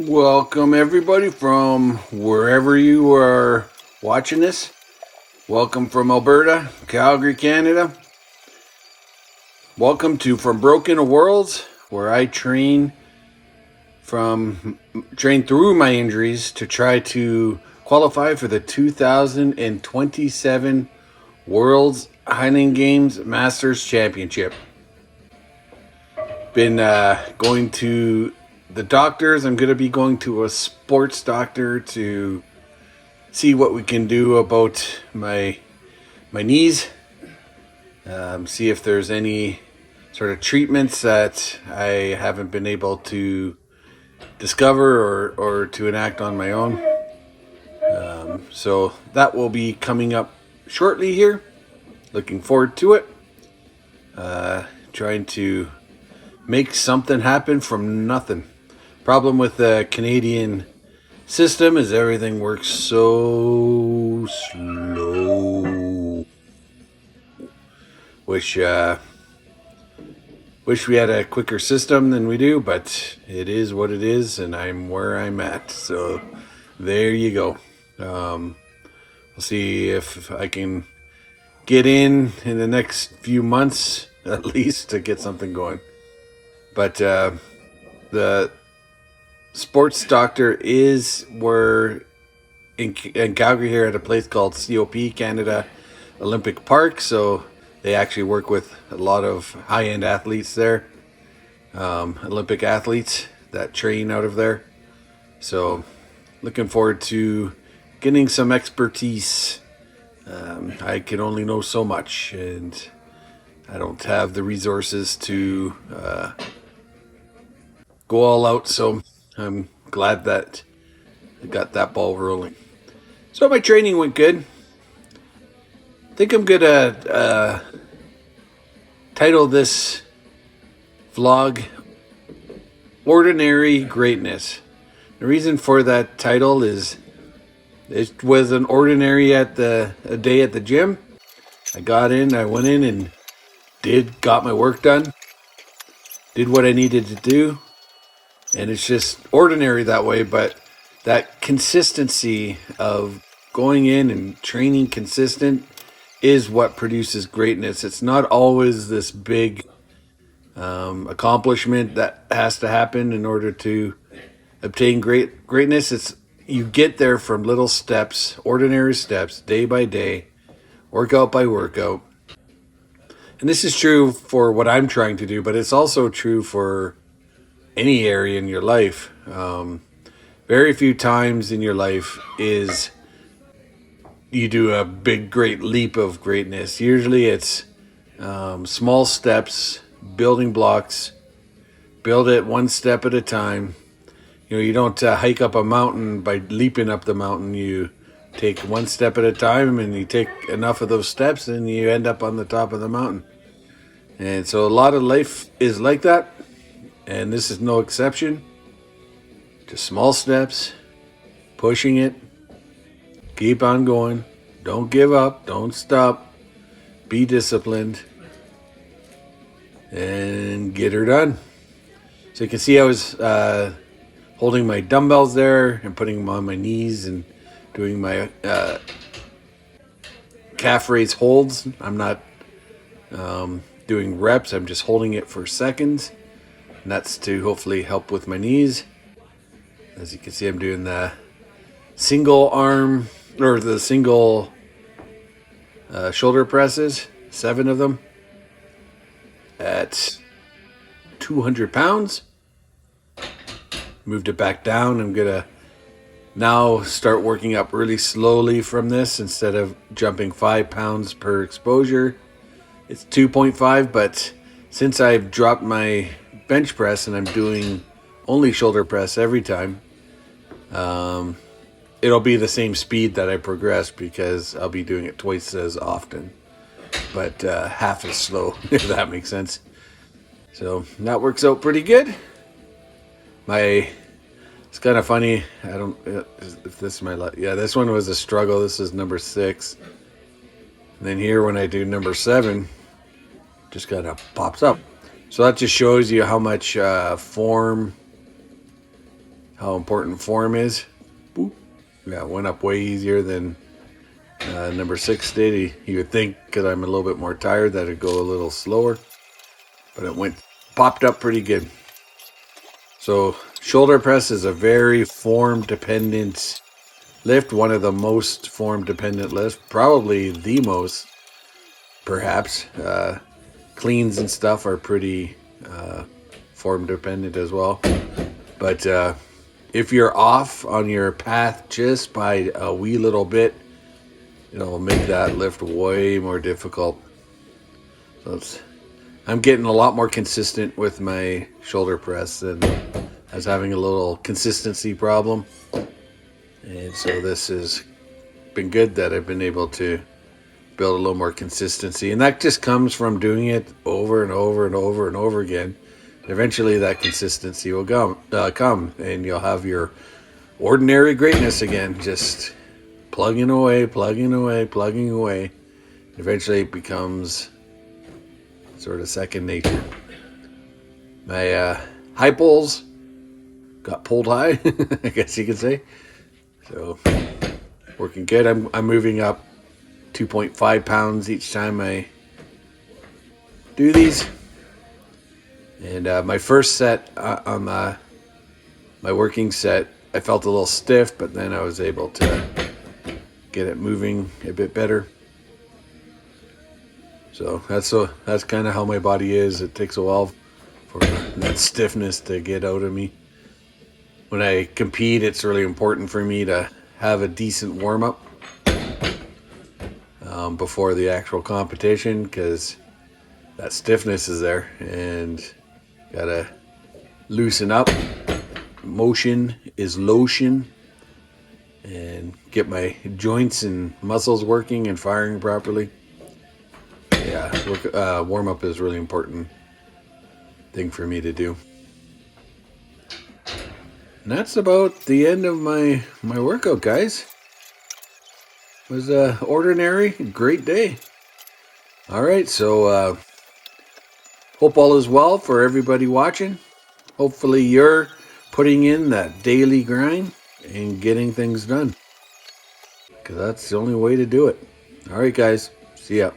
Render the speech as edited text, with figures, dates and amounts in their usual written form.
Welcome everybody from wherever you are watching this. Welcome from Alberta, Calgary, Canada. Welcome to From Broken to Worlds, where I train through my injuries to try to qualify for the 2027 World's Highland Games Masters Championship. Been going to the doctors. I'm going to be going to a sports doctor to see what we can do about my knees. See if there's any sort of treatments that I haven't been able to discover or to enact on my own. So that will be coming up shortly here. Looking forward to it. Trying to make something happen from nothing. Problem with the Canadian system is everything works so slow. Wish we had a quicker system than we do, but it is what it is, and I'm where I'm at. So there you go. We'll see if I can get in the next few months at least to get something going. But the sports doctor is in Calgary here at a place called COP, Canada Olympic Park. So they actually work with a lot of high-end athletes there, Olympic athletes that train out of there. So looking forward to getting some expertise. I can only know so much, and I don't have the resources to go all out, so I'm glad that I got that ball rolling. So my training went good. I think I'm gonna title this vlog Ordinary Greatness. The reason for that title is it was an ordinary a day at the gym. I went in and got my work done, did what I needed to do. And it's just ordinary that way, but that consistency of going in and training consistent is what produces greatness. It's not always this big accomplishment that has to happen in order to obtain greatness. It's you get there from little steps, ordinary steps, day by day, workout by workout. And this is true for what I'm trying to do, but it's also true for any area in your life. Very few times in your life is you do a big, great leap of greatness. Usually it's small steps, building blocks, build it one step at a time. You don't hike up a mountain by leaping up the mountain. You take one step at a time, and you take enough of those steps and you end up on the top of the mountain. And so a lot of life is like that. And this is no exception. Just small steps, pushing it, keep on going, don't give up, don't stop, be disciplined, and get her done. So you can see I was holding my dumbbells there and putting them on my knees and doing my calf raise holds. I'm not doing reps, I'm just holding it for seconds. And that's to hopefully help with my knees. As you can see, I'm doing the single arm or the single shoulder presses, 7 of them at 200 pounds. Moved it back down. I'm gonna now start working up really slowly from this. Instead of jumping 5 pounds per exposure, it's 2.5. But since I've dropped my bench press and I'm doing only shoulder press every time, it'll be the same speed that I progress because I'll be doing it twice as often, but half as slow, if that makes sense. So that works out pretty good. It's kind of funny. I don't if this is my this one was a struggle. This is number 6. And then here when I do number 7, just kind of pops up. So that just shows you how much form how important form is. Boop. Yeah, it went up way easier than number 6 did. You would think, because I'm a little bit more tired, that it'd go a little slower, but it popped up pretty good. So shoulder press is a very form dependent lift, one of the most form dependent lifts, probably the most, perhaps. Cleans and stuff are pretty form dependent as well. But if you're off on your path just by a wee little bit, it'll make that lift way more difficult. So I'm getting a lot more consistent with my shoulder press, and I was having a little consistency problem. And so this has been good that I've been able to build a little more consistency. And that just comes from doing it over and over and over and over again. Eventually that consistency will come, and you'll have your ordinary greatness again, just plugging away, plugging away, plugging away. Eventually it becomes sort of second nature. My high pulls got pulled high, I guess you could say. So working good. I'm moving up 2.5 pounds each time I do these. And my first set on my working set, I felt a little stiff, but then I was able to get it moving a bit better. So that's kind of how my body is. It takes a while for that stiffness to get out of me. When I compete, it's really important for me to have a decent warm-up before the actual competition, because that stiffness is there and gotta loosen up. Motion is lotion, and get my joints and muscles working and firing properly. Yeah, warm-up is really important thing for me to do. And that's about the end of my workout, guys. It was an ordinary, great day. All right, so hope all is well for everybody watching. Hopefully you're putting in that daily grind and getting things done, because that's the only way to do it. All right, guys. See ya.